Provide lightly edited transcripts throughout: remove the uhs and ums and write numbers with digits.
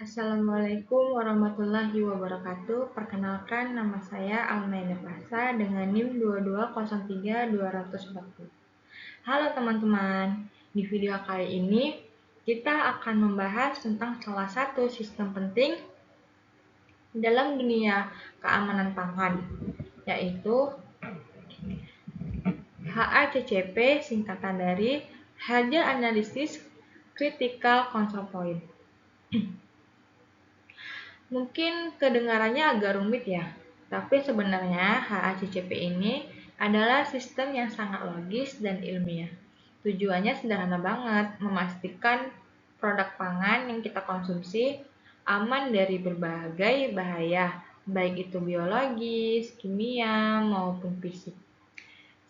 Assalamualaikum warahmatullahi wabarakatuh. Perkenalkan, nama saya Almaida Prasa dengan NIM 2203240. Halo teman-teman, di video kali ini kita akan membahas tentang salah satu sistem penting dalam dunia keamanan pangan, yaitu HACCP, singkatan dari Hazard Analysis Critical Control Point. Mungkin kedengarannya agak rumit ya, tapi sebenarnya HACCP ini adalah sistem yang sangat logis dan ilmiah. Tujuannya sederhana banget, memastikan produk pangan yang kita konsumsi aman dari berbagai bahaya, baik itu biologis, kimia, maupun fisik.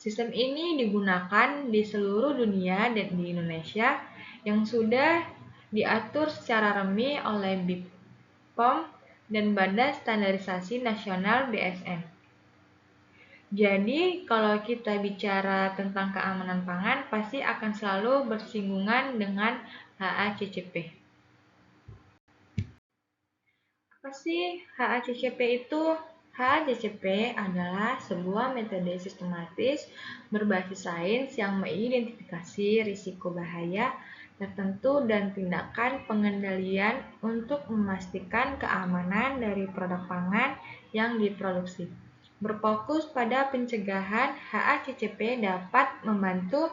Sistem ini digunakan di seluruh dunia dan di Indonesia yang sudah diatur secara resmi oleh BPOM dan Badan Standarisasi Nasional (BSN). Jadi, kalau kita bicara tentang keamanan pangan, pasti akan selalu bersinggungan dengan HACCP. Apa sih HACCP itu? HACCP adalah sebuah metode sistematis berbasis sains yang mengidentifikasi risiko bahaya tertentu dan tindakan pengendalian untuk memastikan keamanan dari produk pangan yang diproduksi. Berfokus pada pencegahan, HACCP dapat membantu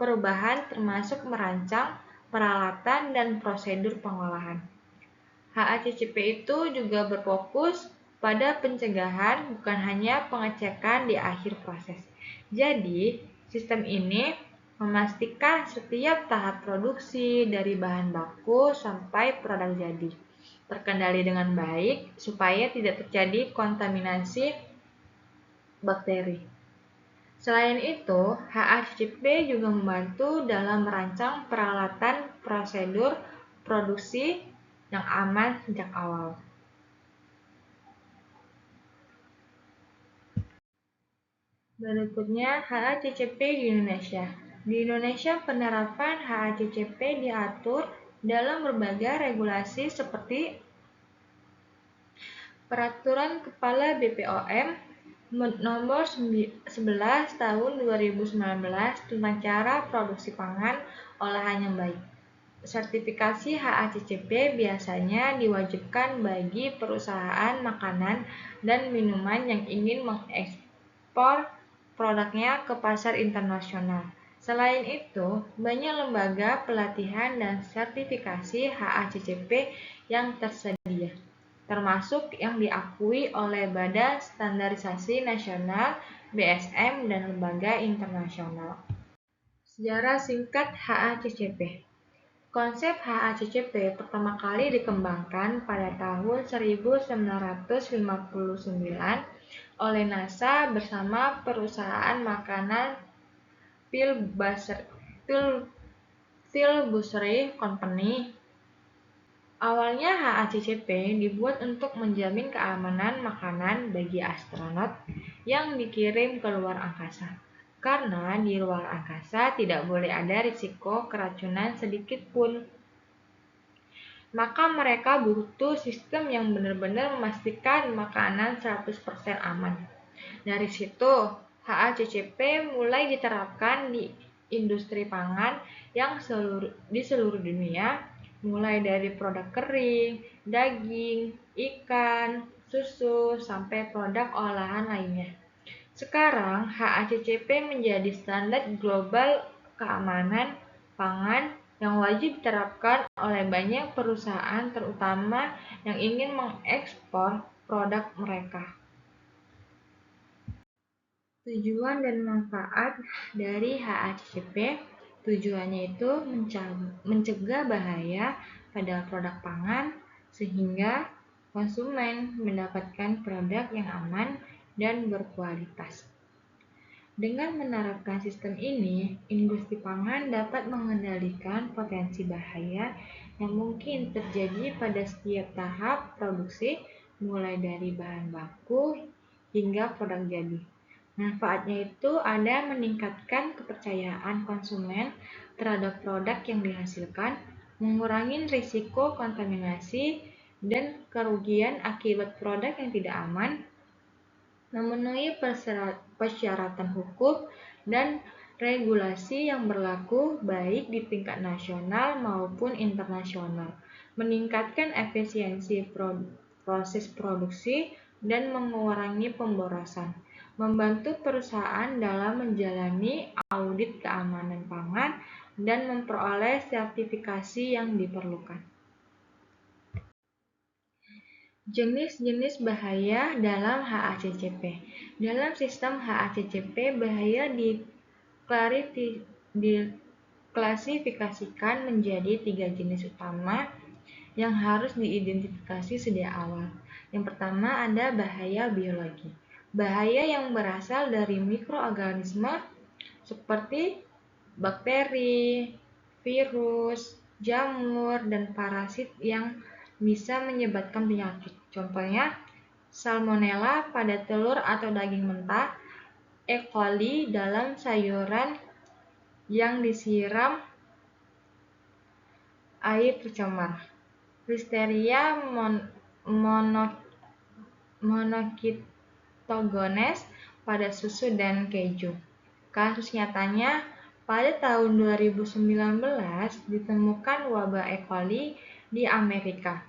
perubahan termasuk merancang peralatan dan prosedur pengolahan. HACCP itu juga berfokus pada pencegahan, bukan hanya pengecekan di akhir proses. Jadi, sistem ini memastikan setiap tahap produksi dari bahan baku sampai produk jadi terkendali dengan baik supaya tidak terjadi kontaminasi bakteri. Selain itu, HACCP juga membantu dalam merancang peralatan prosedur produksi yang aman sejak awal. Berikutnya, HACCP di Indonesia. Di Indonesia, penerapan HACCP diatur dalam berbagai regulasi seperti Peraturan Kepala BPOM Nomor 11 Tahun 2019 tentang cara produksi pangan olahan yang baik. Sertifikasi HACCP biasanya diwajibkan bagi perusahaan makanan dan minuman yang ingin mengekspor produknya ke pasar internasional. Selain itu, banyak lembaga pelatihan dan sertifikasi HACCP yang tersedia, termasuk yang diakui oleh Badan Standarisasi Nasional (BSN) dan lembaga internasional. Sejarah singkat HACCP. Konsep HACCP pertama kali dikembangkan pada tahun 1959 oleh NASA bersama perusahaan makanan Pillsbury Company. Awalnya HACCP dibuat untuk menjamin keamanan makanan bagi astronot yang dikirim ke luar angkasa. Karena di luar angkasa tidak boleh ada risiko keracunan sedikit pun. Maka mereka butuh sistem yang benar-benar memastikan makanan 100% aman. Dari situ, HACCP mulai diterapkan di industri pangan yang di seluruh dunia, mulai dari produk kering, daging, ikan, susu, sampai produk olahan lainnya. Sekarang, HACCP menjadi standar global keamanan pangan yang wajib diterapkan oleh banyak perusahaan, terutama yang ingin mengekspor produk mereka. Tujuan dan manfaat dari HACCP. Tujuannya itu mencegah bahaya pada produk pangan sehingga konsumen mendapatkan produk yang aman dan berkualitas. Dengan menerapkan sistem ini, industri pangan dapat mengendalikan potensi bahaya yang mungkin terjadi pada setiap tahap produksi, mulai dari bahan baku hingga produk jadi. Manfaatnya itu ada meningkatkan kepercayaan konsumen terhadap produk yang dihasilkan, mengurangi risiko kontaminasi, dan kerugian akibat produk yang tidak aman, memenuhi persyaratan hukum dan regulasi yang berlaku baik di tingkat nasional maupun internasional, meningkatkan efisiensi proses produksi, dan mengurangi pemborosan, membantu perusahaan dalam menjalani audit keamanan pangan, dan memperoleh sertifikasi yang diperlukan. Jenis-jenis bahaya dalam HACCP. Dalam sistem HACCP, bahaya diklasifikasikan menjadi 3 jenis utama yang harus diidentifikasi sejak awal. Yang pertama ada bahaya biologi. Bahaya yang berasal dari mikroorganisme seperti bakteri, virus, jamur, dan parasit yang bisa menyebabkan penyakit. Contohnya, salmonella pada telur atau daging mentah, E. coli dalam sayuran yang disiram air tercemar, Listeria monocytogenes pada susu dan keju. Kasus nyatanya, pada tahun 2019 ditemukan wabah E. coli di Amerika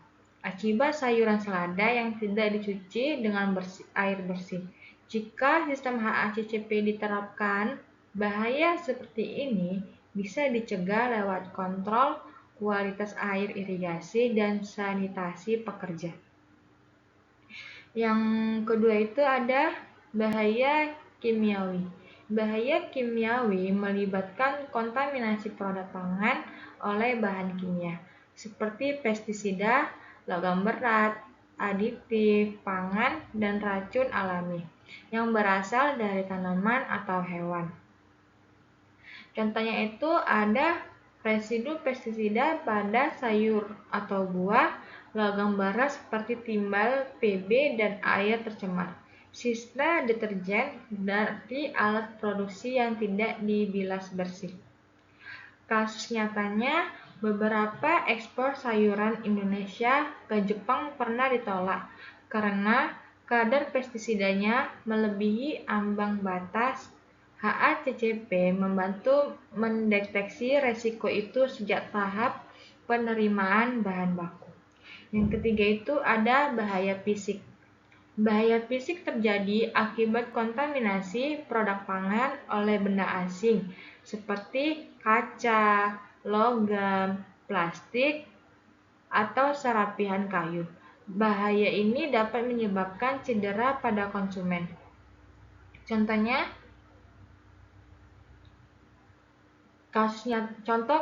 akibat sayuran selada yang tidak dicuci dengan air bersih. Jika sistem HACCP diterapkan, bahaya seperti ini bisa dicegah lewat kontrol kualitas air irigasi dan sanitasi pekerja. Yang kedua itu ada bahaya kimiawi. Bahaya kimiawi melibatkan kontaminasi produk pangan oleh bahan kimia, seperti pestisida, logam berat, aditif pangan, dan racun alami yang berasal dari tanaman atau hewan. Contohnya itu ada residu pestisida pada sayur atau buah, logam berat seperti timbal, Pb, dan air tercemar, sisa deterjen dari alat produksi yang tidak dibilas bersih. Kasus nyatanya, beberapa ekspor sayuran Indonesia ke Jepang pernah ditolak karena kadar pestisidanya melebihi ambang batas. HACCP membantu mendeteksi resiko itu sejak tahap penerimaan bahan baku. Yang ketiga itu ada bahaya fisik. Bahaya fisik terjadi akibat kontaminasi produk pangan oleh benda asing seperti kaca, logam, plastik, atau serapihan kayu. Bahaya ini dapat menyebabkan cedera pada konsumen. Contoh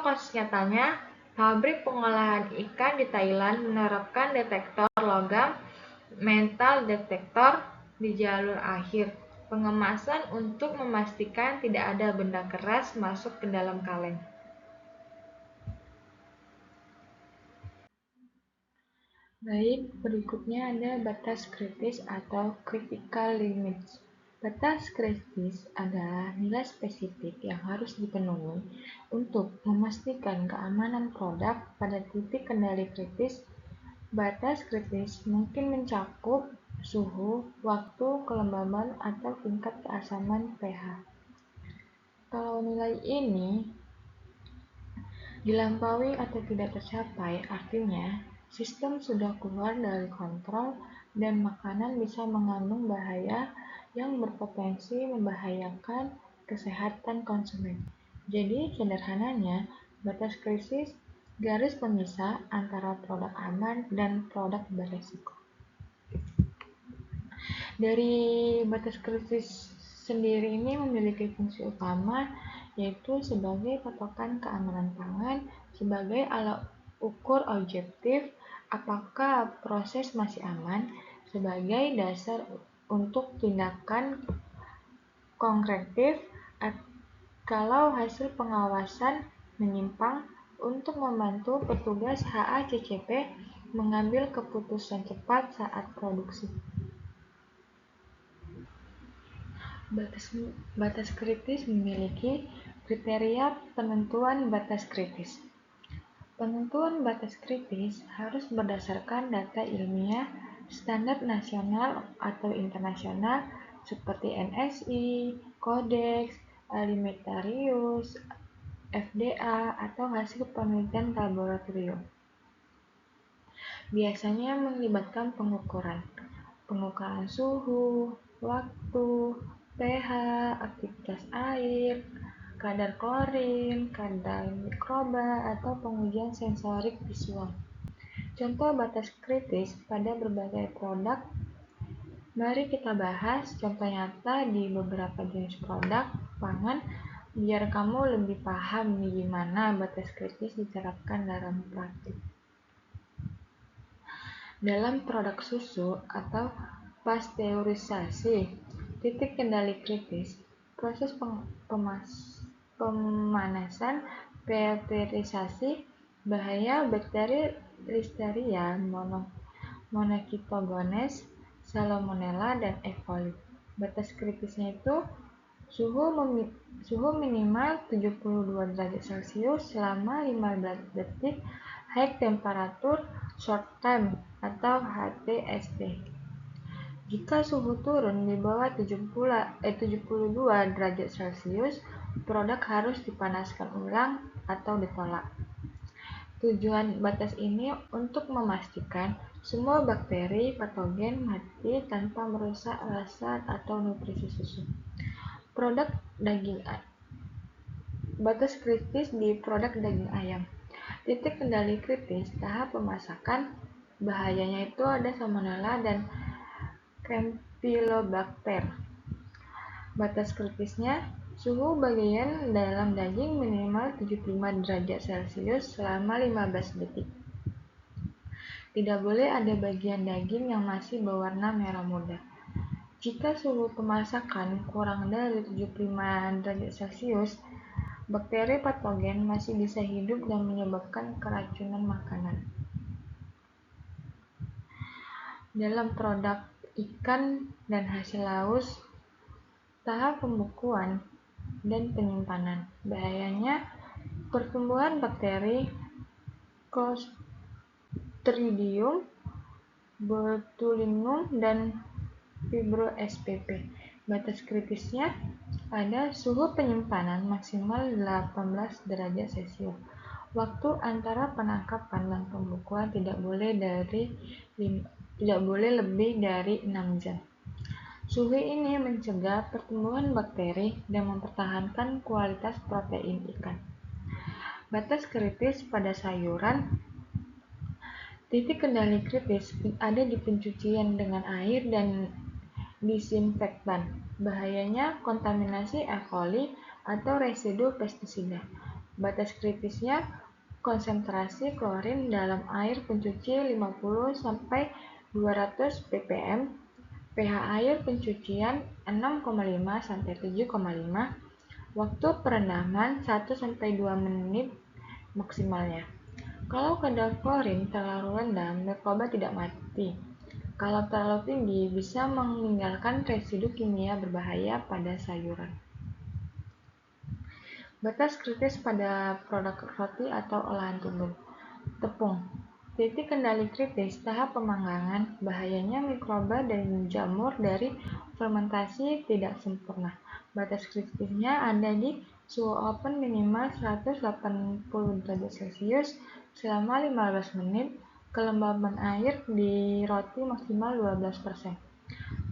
kasus nyatanya, pabrik pengolahan ikan di Thailand menerapkan detektor logam metal detektor di jalur akhir pengemasan untuk memastikan tidak ada benda keras masuk ke dalam kaleng. Baik, berikutnya ada batas kritis atau critical limits. Batas kritis adalah nilai spesifik yang harus dipenuhi untuk memastikan keamanan produk pada titik kendali kritis. Batas kritis mungkin mencakup suhu, waktu, kelembaban, atau tingkat keasaman pH. Kalau nilai ini dilampaui atau tidak tercapai, artinya sistem sudah keluar dari kontrol dan makanan bisa mengandung bahaya yang berpotensi membahayakan kesehatan konsumen. Jadi, sederhananya, batas kritis garis pemisah antara produk aman dan produk beresiko. Dari batas kritis sendiri ini memiliki fungsi utama, yaitu sebagai patokan keamanan pangan, sebagai alat ukur objektif apakah proses masih aman, sebagai dasar untuk tindakan korektif kalau hasil pengawasan menyimpang, untuk membantu petugas HACCP mengambil keputusan cepat saat produksi. Batas kritis memiliki kriteria penentuan batas kritis. Penentuan batas kritis harus berdasarkan data ilmiah, standar nasional atau internasional seperti NSI, Codex Alimentarius, FDA, atau hasil penelitian laboratorium. Biasanya melibatkan pengukuran suhu, waktu, pH, aktivitas air, kadar klorin, kadar mikroba, atau pengujian sensorik visual. Contoh batas kritis pada berbagai produk. Mari kita bahas contoh nyata di beberapa jenis produk pangan biar kamu lebih paham gimana batas kritis diterapkan dalam praktik. Dalam produk susu atau pasteurisasi, titik kendali kritis, proses pemanasan, filterisasi, bahaya bakteri Listeria monocytogenes, Salmonella, dan E. coli. Batas kritisnya itu suhu minimal 72 derajat Celcius selama 15 detik, high temperature short time atau HTST. Jika suhu turun di bawah 72 derajat Celcius, produk harus dipanaskan ulang atau ditolak. Tujuan batas ini untuk memastikan semua bakteri patogen mati tanpa merusak rasa atau nutrisi susu. Produk daging Batas kritis di produk daging ayam. Titik kendali kritis tahap pemasakan. Bahayanya itu ada Salmonella dan Campylobacter. Batas kritisnya suhu bagian dalam daging minimal 75 derajat Celcius selama 15 detik. Tidak boleh ada bagian daging yang masih berwarna merah muda. Jika suhu pemasakan kurang dari 75 derajat Celcius, bakteri patogen masih bisa hidup dan menyebabkan keracunan makanan. Dalam produk ikan dan hasil laut, tahap pembukuan dan penyimpanan. Bahayanya pertumbuhan bakteri Clostridium botulinum dan Fibro SPP. Batas kritisnya ada suhu penyimpanan maksimal 18 derajat Celcius. Waktu antara penangkapan dan pembukuan tidak boleh lebih dari 6 jam. Suhu ini mencegah pertumbuhan bakteri dan mempertahankan kualitas protein ikan. Batas kritis pada sayuran. Titik kendali kritis ada di pencucian dengan air dan disinfektan. Bahayanya kontaminasi E. coli atau residu pestisida. Batas kritisnya konsentrasi klorin dalam air pencuci 50-200 ppm, pH air pencucian 6,5-7,5, waktu perendaman 1-2 menit maksimalnya. Kalau kadar klorin terlalu rendah, mikroba tidak mati. Kalau terlalu tinggi, bisa meninggalkan residu kimia berbahaya pada sayuran. Batas kritis pada produk roti atau olahan tepung. Titik kendali kritis tahap pemanggangan. Bahayanya mikroba dan jamur dari fermentasi tidak sempurna. Batas kritisnya ada di suhu oven minimal 180 derajat Celcius selama 15 menit. Kelembaban air di roti maksimal 12%.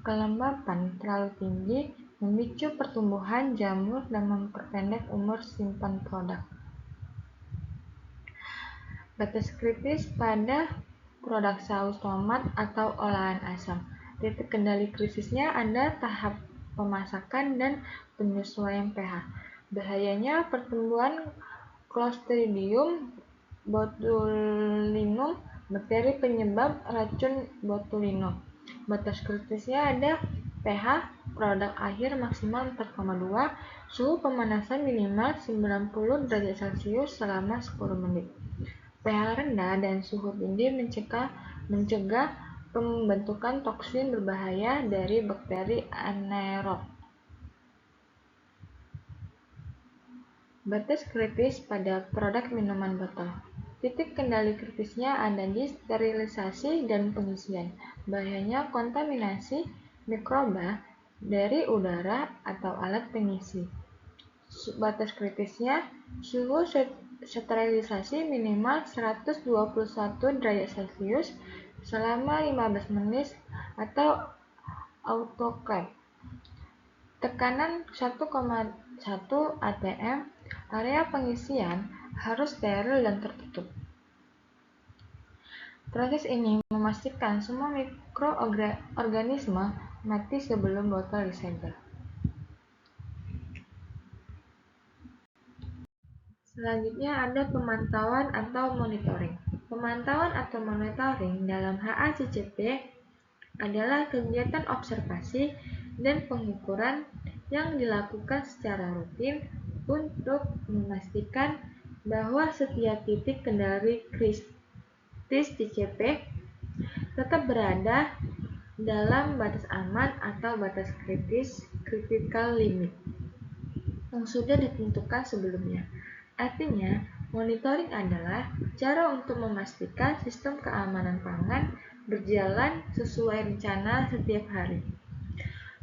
Kelembapan terlalu tinggi memicu pertumbuhan jamur dan memperpendek umur simpan produk. Batas kritis pada produk saus tomat atau olahan asam. Titik kendali krisisnya ada tahap pemasakan dan penyesuaian pH. Bahayanya pertumbuhan Clostridium botulinum, bakteri penyebab racun botulinum. Batas kritisnya ada pH produk akhir maksimal 4,2, suhu pemanasan minimal 90 derajat Celcius selama 10 menit. pH rendah dan suhu tinggi mencegah pembentukan toksin berbahaya dari bakteri anaerob. Batas kritis pada produk minuman botol. Titik kendali kritisnya ada di sterilisasi dan pengisian. Bahayanya kontaminasi mikroba dari udara atau alat pengisi. Batas kritisnya suhu sterilisasi minimal 121 derajat Celcius selama 15 menit atau autoclave. Tekanan 1,1 atm. Area pengisian harus steril dan tertutup. Proses ini memastikan semua mikroorganisme mati sebelum botol disegel. Selanjutnya ada pemantauan atau monitoring. Pemantauan atau monitoring dalam HACCP adalah kegiatan observasi dan pengukuran yang dilakukan secara rutin untuk memastikan bahwa setiap titik kendali kritis CCP tetap berada dalam batas aman atau batas kritis critical limit yang sudah ditentukan sebelumnya. Artinya, monitoring adalah cara untuk memastikan sistem keamanan pangan berjalan sesuai rencana setiap hari.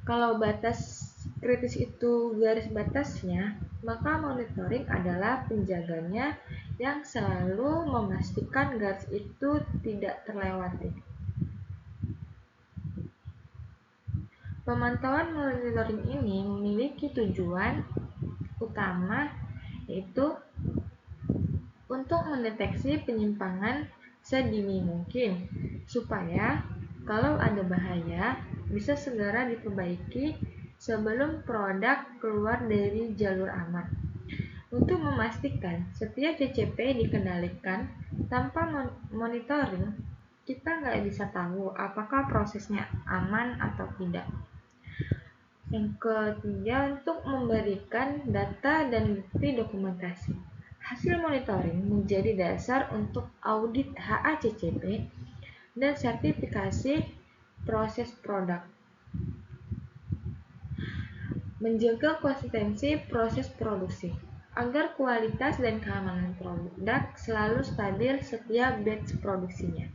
Kalau batas kritis itu garis batasnya, maka monitoring adalah penjaganya yang selalu memastikan garis itu tidak terlewati. Pemantauan monitoring ini memiliki tujuan utama, yaitu untuk mendeteksi penyimpangan sedini mungkin, supaya kalau ada bahaya bisa segera diperbaiki sebelum produk keluar dari jalur aman. Untuk memastikan setiap CCP dikendalikan tanpa monitoring, kita nggak bisa tahu apakah prosesnya aman atau tidak. Yang ketiga, untuk memberikan data dan bukti dokumentasi. Hasil monitoring menjadi dasar untuk audit HACCP dan sertifikasi proses produk. Menjaga konsistensi proses produksi agar kualitas dan keamanan produk selalu stabil setiap batch produksinya.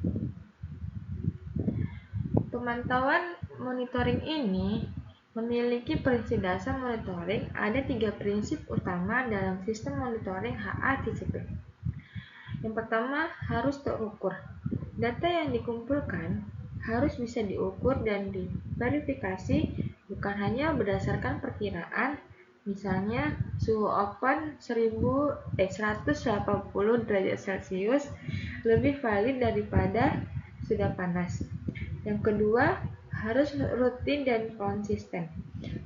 Pemantauan monitoring ini memiliki prinsip dasar monitoring. Ada 3 prinsip utama dalam sistem monitoring HACCP. Yang pertama, harus terukur. Data yang dikumpulkan harus bisa diukur dan diverifikasi, bukan hanya berdasarkan perkiraan. Misalnya, suhu oven 180 derajat Celcius lebih valid daripada sudah panas. Yang kedua, harus rutin dan konsisten.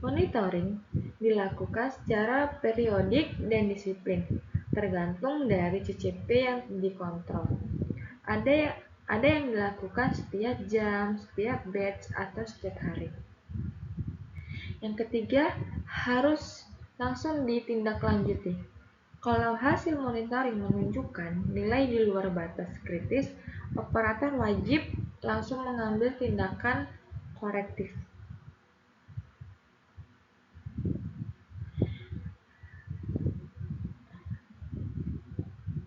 Monitoring dilakukan secara periodik dan disiplin, tergantung dari CCP yang dikontrol. Ada yang dilakukan setiap jam, setiap batch, atau setiap hari. Yang ketiga, harus langsung ditindaklanjuti. Kalau hasil monitoring menunjukkan nilai di luar batas kritis, operator wajib langsung mengambil tindakan korektif.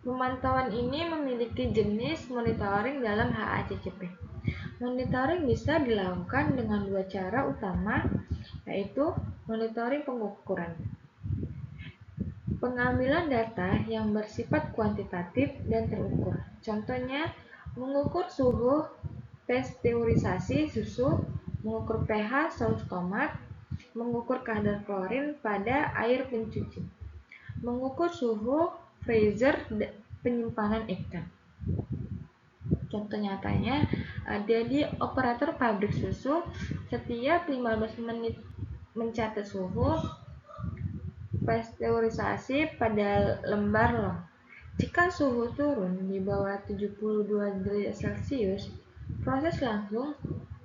Pemantauan ini memiliki jenis monitoring dalam HACCP. Monitoring bisa dilakukan dengan 2 cara utama, yaitu monitoring pengukuran. Pengambilan data yang bersifat kuantitatif dan terukur. Contohnya, mengukur suhu pasteurisasi susu, mengukur pH saus tomat, mengukur kadar klorin pada air pencuci, mengukur suhu freezer penyimpanan ikan. Contoh nyatanya ada di operator pabrik susu, setiap 15 menit mencatat suhu pasteurisasi pada lembar log. Jika suhu turun di bawah 72 derajat Celcius, proses langsung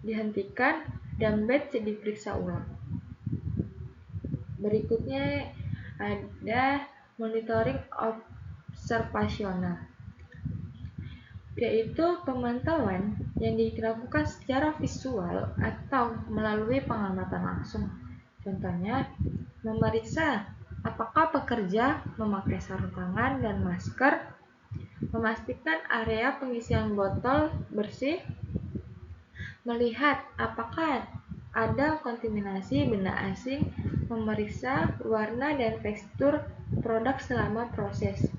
dihentikan dan batch diperiksa ulang. Berikutnya ada monitoring observasional, yaitu pemantauan yang dilakukan secara visual atau melalui pengamatan langsung. Contohnya, memeriksa apakah pekerja memakai sarung tangan dan masker, memastikan area pengisian botol bersih, melihat apakah ada kontaminasi benda asing, memeriksa warna dan tekstur produk selama proses.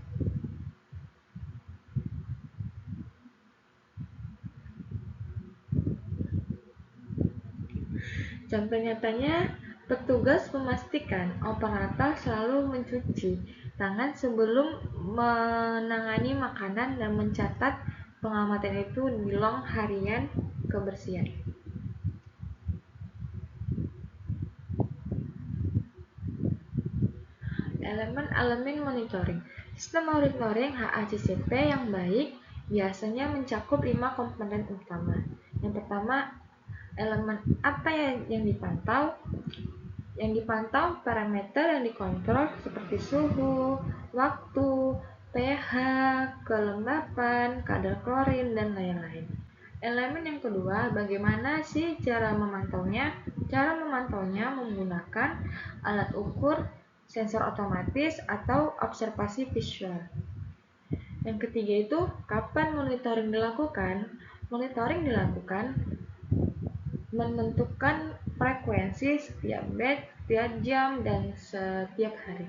Contoh nyatanya, petugas memastikan operator selalu mencuci tangan sebelum menangani makanan dan mencatat pengamatan itu di log harian kebersihan. Elemen-elemen monitoring. Sistem monitoring HACCP yang baik biasanya mencakup 5 komponen utama. Yang pertama, elemen apa yang dipantau? Yang dipantau parameter yang dikontrol seperti suhu, waktu, pH, kelembapan, kadar klorin, dan lain-lain. Elemen yang kedua, bagaimana sih cara memantaunya? Cara memantaunya menggunakan alat ukur, sensor otomatis, atau observasi visual. Yang ketiga itu, kapan monitoring dilakukan? Monitoring dilakukan menentukan frekuensi setiap batch, setiap jam, dan setiap hari.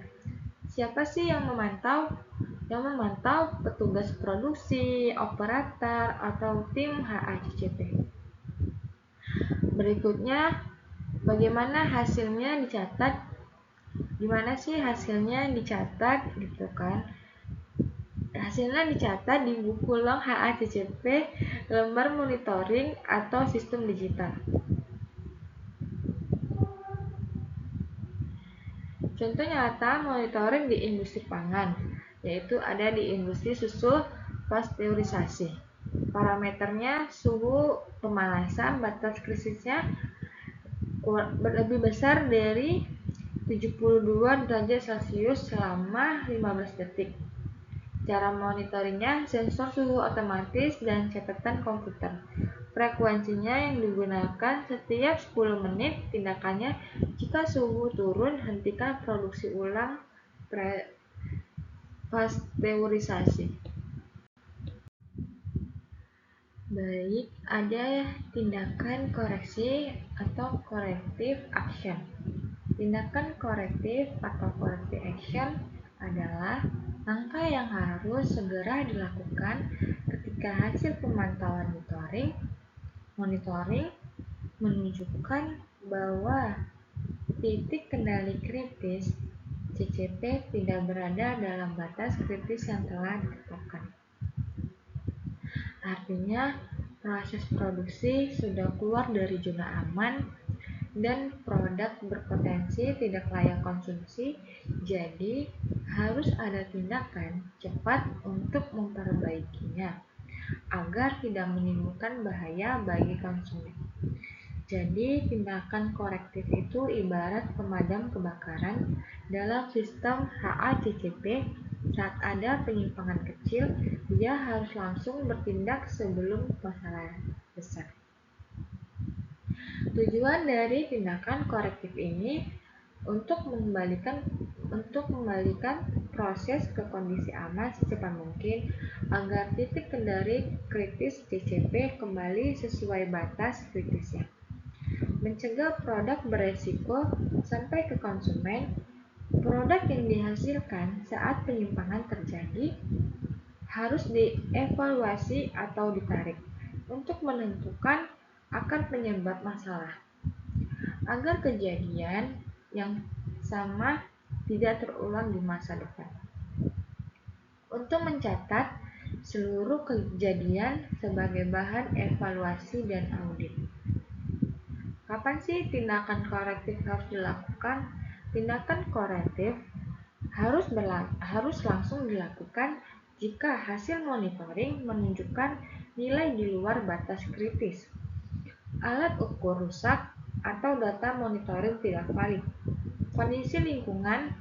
Siapa sih yang memantau? Yang memantau petugas produksi, operator, atau tim HACCP. Berikutnya, bagaimana hasilnya dicatat? Gimana sih hasilnya dicatat gitu kan? Hasilnya dicatat di buku log HACCP, lembar monitoring, atau sistem digital. Contoh nyata monitoring di industri pangan, yaitu ada di industri susu pasteurisasi. Parameternya suhu pemanasan batas krisisnya lebih besar dari 72 derajat Celcius selama 15 detik. Cara monitoringnya sensor suhu otomatis dan catatan komputer. Frekuensinya yang digunakan setiap 10 menit. Tindakannya, jika suhu turun, hentikan produksi ulang pasteurisasi. Baik, ada tindakan koreksi atau corrective action. Tindakan korektif atau corrective action adalah langkah yang harus segera dilakukan ketika hasil pemantauan monitoring menunjukkan bahwa titik kendali kritis CCP tidak berada dalam batas kritis yang telah ditetapkan. Artinya, proses produksi sudah keluar dari zona aman dan produk berpotensi tidak layak konsumsi, jadi harus ada tindakan cepat untuk memperbaikinya agar tidak menimbulkan bahaya bagi konsumen. Jadi, tindakan korektif itu ibarat pemadam kebakaran dalam sistem HACCP. Saat ada penyimpangan kecil, dia harus langsung bertindak sebelum masalah besar. Tujuan dari tindakan korektif ini untuk mengembalikan proses ke kondisi aman secepat mungkin agar titik kendali kritis CCP kembali sesuai batas kritisnya. Mencegah produk beresiko sampai ke konsumen. Produk yang dihasilkan saat penyimpangan terjadi harus dievaluasi atau ditarik untuk menentukan akar penyebab masalah, agar kejadian yang sama tidak terulang di masa depan. Untuk mencatat seluruh kejadian sebagai bahan evaluasi dan audit. Kapan sih tindakan korektif harus dilakukan? Tindakan korektif harus langsung dilakukan jika hasil monitoring menunjukkan nilai di luar batas kritis, alat ukur rusak, atau data monitoring tidak valid, kondisi lingkungan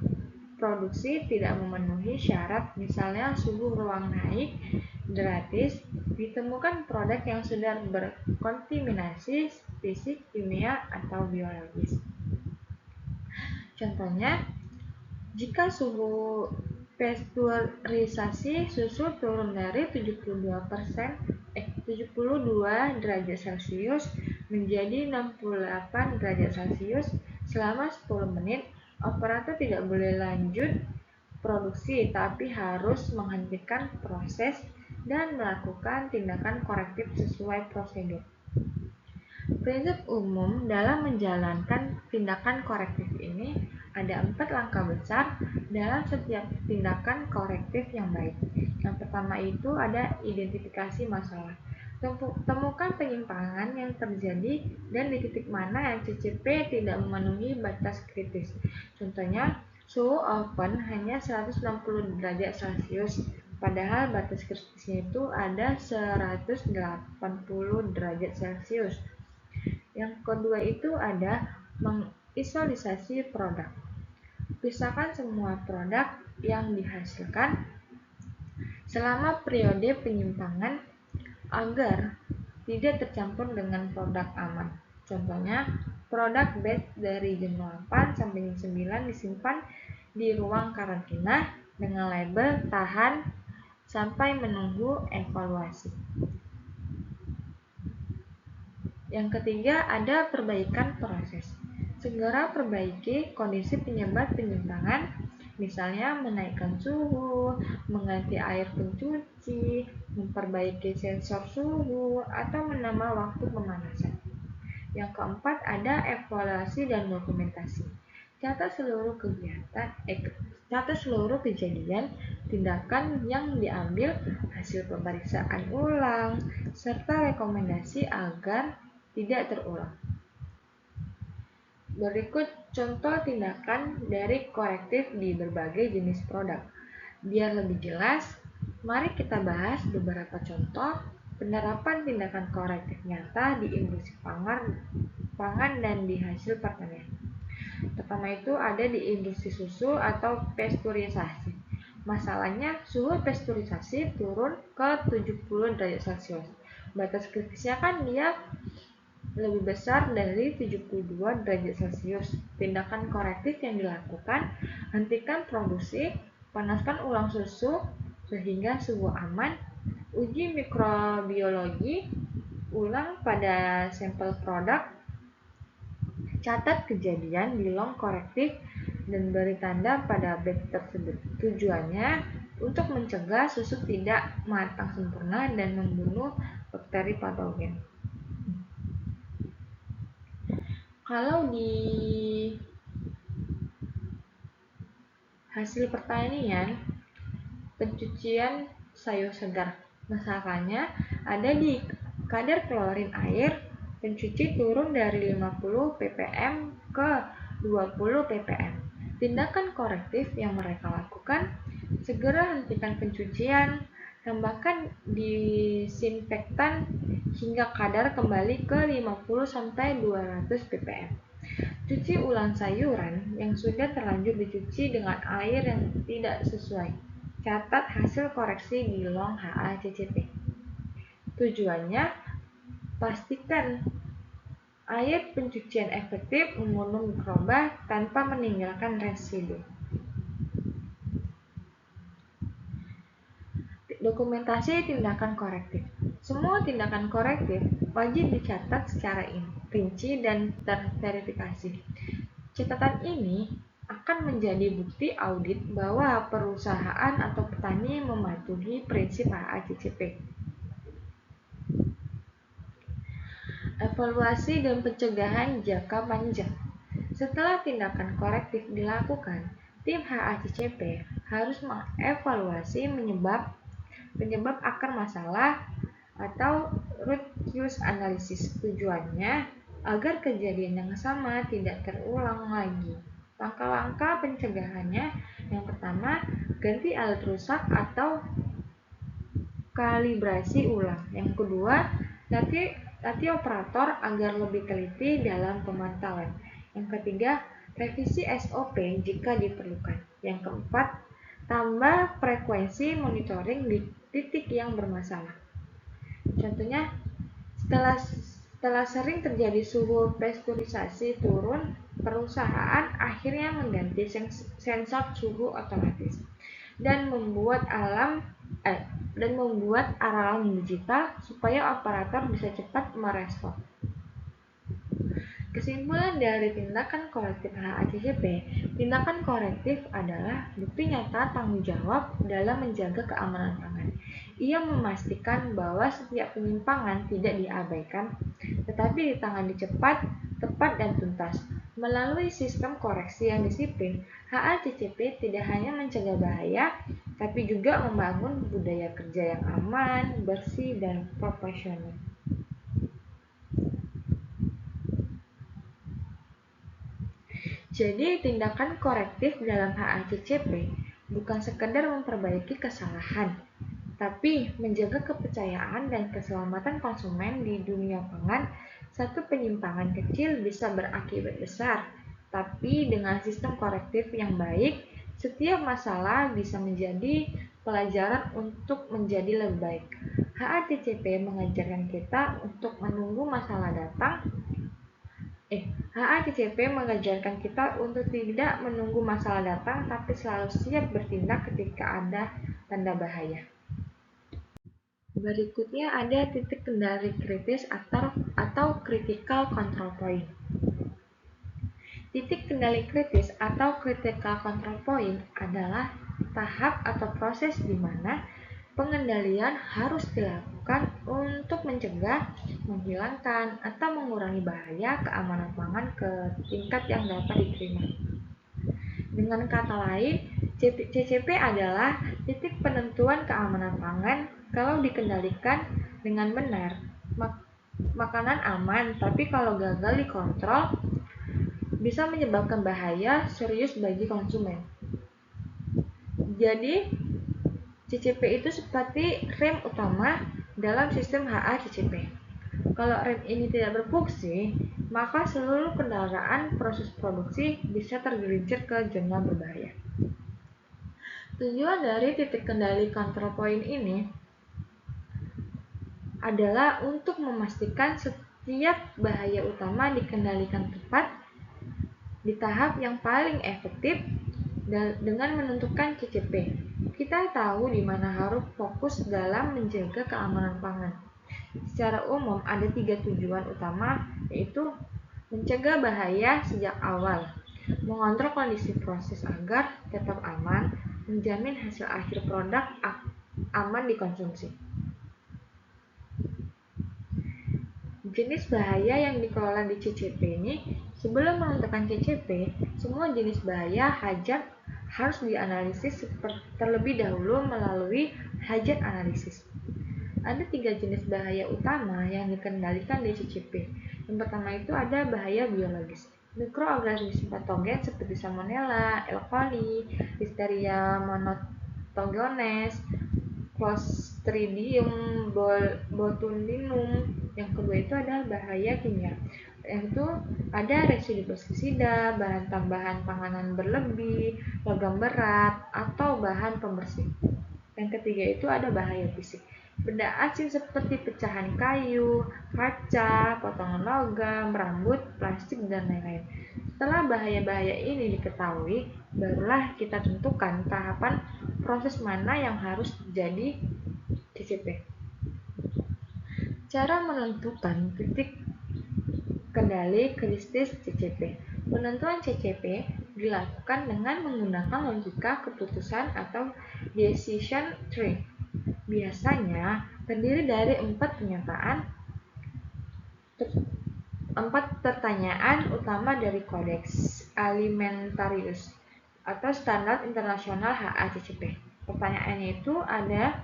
produksi tidak memenuhi syarat, misalnya suhu ruang naik drastis, ditemukan produk yang sudah berkontaminasi fisik, kimia, atau biologis. Contohnya, jika suhu Pasteurisasi susu turun dari 72 derajat Celcius menjadi 68 derajat Celcius selama 10 menit. Operator tidak boleh lanjut produksi tapi harus menghentikan proses dan melakukan tindakan korektif sesuai prosedur. Prinsip umum dalam menjalankan tindakan korektif ini ada 4 langkah besar dalam setiap tindakan korektif yang baik. Yang pertama itu ada identifikasi masalah. Temukan penyimpangan yang terjadi dan di titik mana CCP tidak memenuhi batas kritis. Contohnya, suhu oven hanya 160 derajat Celcius, padahal batas kritisnya itu ada 180 derajat Celcius. Yang kedua itu ada mengisolasi produk. Pisahkan semua produk yang dihasilkan selama periode penyimpangan agar tidak tercampur dengan produk aman. Contohnya, produk batch dari jam 8 sampai jam 9 disimpan di ruang karantina dengan label tahan sampai menunggu evaluasi. Yang ketiga, ada perbaikan proses. Segera perbaiki kondisi penyebab penyimpangan, misalnya menaikkan suhu, mengganti air pencuci, memperbaiki sensor suhu, atau menambah waktu pemanasan. Yang keempat, ada evaluasi dan dokumentasi. Catat seluruh kejadian, tindakan yang diambil, hasil pemeriksaan ulang, serta rekomendasi agar tidak terulang. Berikut contoh tindakan dari korektif di berbagai jenis produk. Biar lebih jelas, mari kita bahas beberapa contoh penerapan tindakan korektif nyata di industri pangan dan di hasil pertanian. Pertama itu ada di industri susu atau pasteurisasi. Masalahnya, suhu pasteurisasi turun ke 70 derajat Celcius. Batas kritisnya kan dia lebih besar dari 72 derajat Celcius. Tindakan korektif yang dilakukan, hentikan produksi, panaskan ulang susu sehingga suhu aman, uji mikrobiologi ulang pada sampel produk, catat kejadian di log korektif, dan beri tanda pada batch tersebut. Tujuannya untuk mencegah susu tidak matang sempurna dan membunuh bakteri patogen. Kalau di hasil pertanian, pencucian sayur segar, masalahnya ada di kadar klorin air pencuci turun dari 50 ppm ke 20 ppm. Tindakan korektif yang mereka lakukan, segera hentikan pencucian, tambahkan disinfektan hingga kadar kembali ke 50-200 ppm. Cuci ulang sayuran yang sudah terlanjur dicuci dengan air yang tidak sesuai. Catat hasil koreksi di log HACCP. Tujuannya, pastikan air pencucian efektif membunuh mikroba tanpa meninggalkan residu. Dokumentasi tindakan korektif. Semua tindakan korektif wajib dicatat secara rinci dan terverifikasi. Catatan ini akan menjadi bukti audit bahwa perusahaan atau petani mematuhi prinsip HACCP. Evaluasi dan pencegahan jangka panjang. Setelah tindakan korektif dilakukan, tim HACCP harus mengevaluasi penyebab akar masalah atau root cause analysis. Tujuannya agar kejadian yang sama tidak terulang lagi. Langkah-langkah pencegahannya, yang pertama, ganti alat rusak atau kalibrasi ulang. Yang kedua, latih operator agar lebih teliti dalam pemantauan. Yang ketiga, revisi SOP jika diperlukan. Yang keempat, tambah frekuensi monitoring di titik yang bermasalah. Contohnya, setelah sering terjadi suhu pasteurisasi turun, perusahaan akhirnya mengganti sensor suhu otomatis. dan membuat alarm digital supaya operator bisa cepat merespon. Kesimpulan dari tindakan korektif HACCP, tindakan korektif adalah bukti nyata tanggung jawab dalam menjaga keamanan pangan. Ia memastikan bahwa setiap penyimpangan tidak diabaikan, tetapi ditangani cepat, tepat, dan tuntas. Melalui sistem koreksi yang disiplin, HACCP tidak hanya mencegah bahaya, tapi juga membangun budaya kerja yang aman, bersih, dan profesional. Jadi, tindakan korektif dalam HACCP bukan sekedar memperbaiki kesalahan, tapi menjaga kepercayaan dan keselamatan konsumen di dunia pangan. Satu penyimpangan kecil bisa berakibat besar, tapi dengan sistem korektif yang baik, setiap masalah bisa menjadi pelajaran untuk menjadi lebih baik. HACCP mengajarkan kita untuk menunggu masalah datang. HACCP mengajarkan kita untuk tidak menunggu masalah datang, tapi selalu siap bertindak ketika ada tanda bahaya. Berikutnya ada titik kendali kritis atau critical control point. Titik kendali kritis atau critical control point adalah tahap atau proses di mana pengendalian harus dilakukan untuk mencegah, menghilangkan, atau mengurangi bahaya keamanan pangan ke tingkat yang dapat diterima. Dengan kata lain, CCP adalah titik penentuan keamanan pangan. Kalau dikendalikan dengan benar, makanan aman, tapi kalau gagal dikontrol, bisa menyebabkan bahaya serius bagi konsumen. Jadi, CCP itu seperti rem utama dalam sistem HACCP. Kalau rem ini tidak berfungsi, maka seluruh kendaraan proses produksi bisa tergelincir ke zona berbahaya. Tujuan dari titik kendali control point ini adalah untuk memastikan setiap bahaya utama dikendalikan tepat di tahap yang paling efektif dengan menentukan CCP. Kita tahu di mana harus fokus dalam menjaga keamanan pangan. Secara umum ada 3 tujuan utama, yaitu mencegah bahaya sejak awal, mengontrol kondisi proses agar tetap aman, menjamin hasil akhir produk aman dikonsumsi. Jenis bahaya yang dikelola di CCP ini, sebelum menentukan CCP, semua jenis bahaya hajat harus dianalisis terlebih dahulu melalui hajat analisis. Ada 3 jenis bahaya utama yang dikendalikan di CCP. Yang pertama itu ada bahaya biologis. Mikroorganisme patogen seperti Salmonella, E. coli, Listeria monotogenes, Clostridium botulinum. Yang kedua itu adalah bahaya kimia, yaitu ada residu pestisida, bahan tambahan panganan berlebih, logam berat, atau bahan pembersih. Yang ketiga itu ada bahaya fisik, benda asing seperti pecahan kayu, kaca, potongan logam, rambut, plastik, dan lain-lain. Setelah bahaya-bahaya ini diketahui, barulah kita tentukan tahapan proses mana yang harus jadi CCP. Cara menentukan titik kendali kritis CCP. Penentuan CCP dilakukan dengan menggunakan logika keputusan atau decision tree. Biasanya terdiri dari 4 pertanyaan utama dari Codex Alimentarius atau standar internasional HACCP. Pertanyaannya itu ada,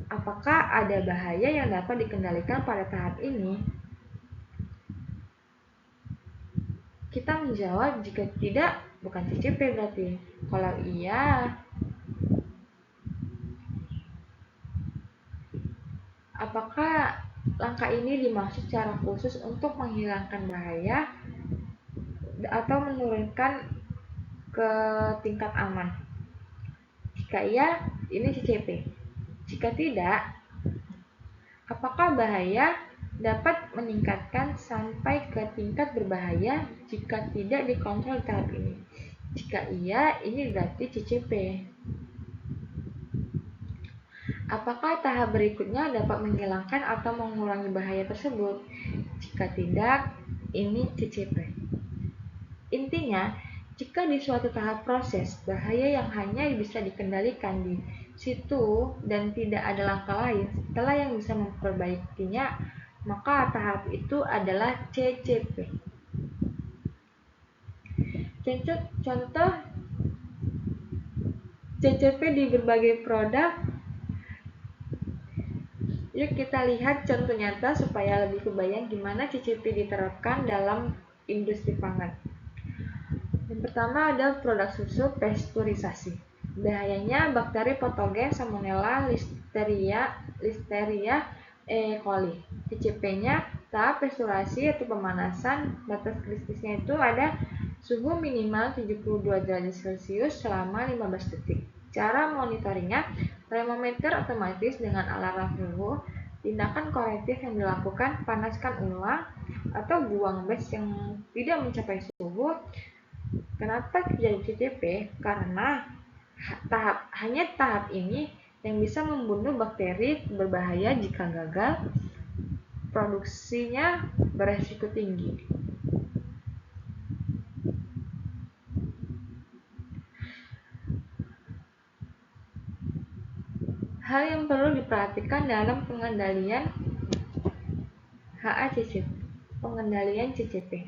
apakah ada bahaya yang dapat dikendalikan pada tahap ini? Kita menjawab jika tidak, bukan CCP berarti. Kalau iya, apakah langkah ini dimaksud secara khusus untuk menghilangkan bahaya atau menurunkan ke tingkat aman? Jika iya, ini CCP. Jika tidak, apakah bahaya dapat meningkatkan sampai ke tingkat berbahaya jika tidak dikontrol tahap ini? Jika iya, ini berarti CCP. Apakah tahap berikutnya dapat menghilangkan atau mengurangi bahaya tersebut? Jika tidak, ini CCP. Intinya, jika di suatu tahap proses, bahaya yang hanya bisa dikendalikan di situ dan tidak ada langkah lain setelah yang bisa memperbaikinya, maka tahap itu adalah CCP. Contoh CCP di berbagai produk. Yuk kita lihat contoh nyata supaya lebih kebayang gimana CCP diterapkan dalam industri pangan. Yang pertama ada produk susu pasteurisasi. Bahayanya bakteri patogen Salmonella, Listeria E. coli. CCP-nya tahap pasteurisasi atau pemanasan. Batas kritisnya itu ada suhu minimal 72 derajat Celcius selama 15 detik. Cara monitoringnya, termometer otomatis dengan alarm suhu. Tindakan korektif yang dilakukan, panaskan ulang atau buang gas yang tidak mencapai suhu. Kenapa terjadi CCP? Karena hanya tahap ini yang bisa membunuh bakteri berbahaya. Jika gagal, produksinya beresiko tinggi. Hal yang perlu diperhatikan dalam pengendalian HACCP. Pengendalian CCP.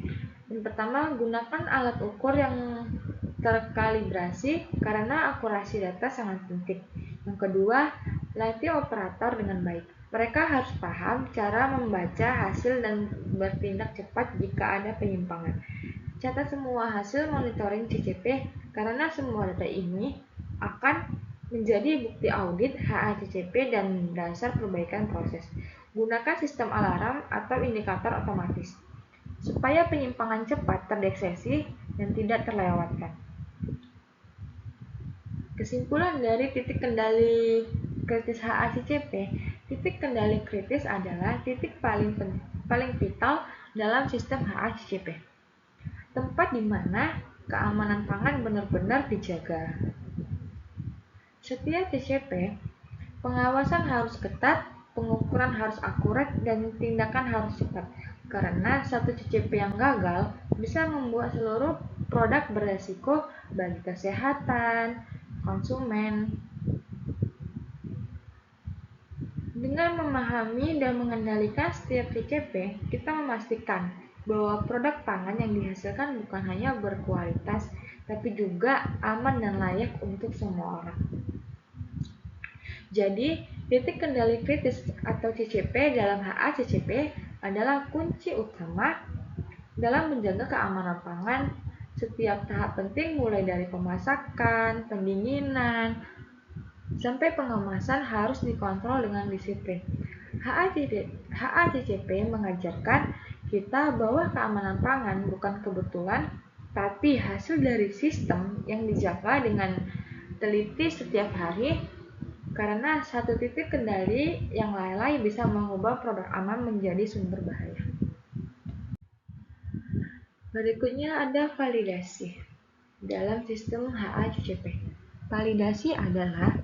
Yang pertama, gunakan alat ukur yang terkalibrasi karena akurasi data sangat penting. Yang kedua, latih operator dengan baik. Mereka harus paham cara membaca hasil dan bertindak cepat jika ada penyimpangan. Catat semua hasil monitoring CCP karena semua data ini akan menjadi bukti audit HACCP dan dasar perbaikan proses. Gunakan sistem alarm atau indikator otomatis supaya penyimpangan cepat terdeteksi dan tidak terlewatkan. Kesimpulan dari titik kendali kritis HACCP, titik kendali kritis adalah titik paling vital dalam sistem HACCP. Tempat di mana keamanan pangan benar-benar dijaga. Setiap CCP, pengawasan harus ketat, pengukuran harus akurat, dan tindakan harus cepat. Karena satu CCP yang gagal bisa membuat seluruh produk beresiko bagi kesehatan konsumen. Dengan memahami dan mengendalikan setiap CCP, kita memastikan bahwa produk pangan yang dihasilkan bukan hanya berkualitas, tapi juga aman dan layak untuk semua orang. Jadi, titik kendali kritis atau CCP dalam HACCP adalah kunci utama dalam menjaga keamanan pangan. Setiap tahap penting mulai dari pemasakan, pendinginan, sampai pengemasan harus dikontrol dengan disiplin. HACCP mengajarkan kita bahwa keamanan pangan bukan kebetulan, tapi hasil dari sistem yang dijaga dengan teliti setiap hari. Karena satu titik kendali yang lalai bisa mengubah produk aman menjadi sumber bahaya. Berikutnya ada validasi dalam sistem HACCP. Validasi adalah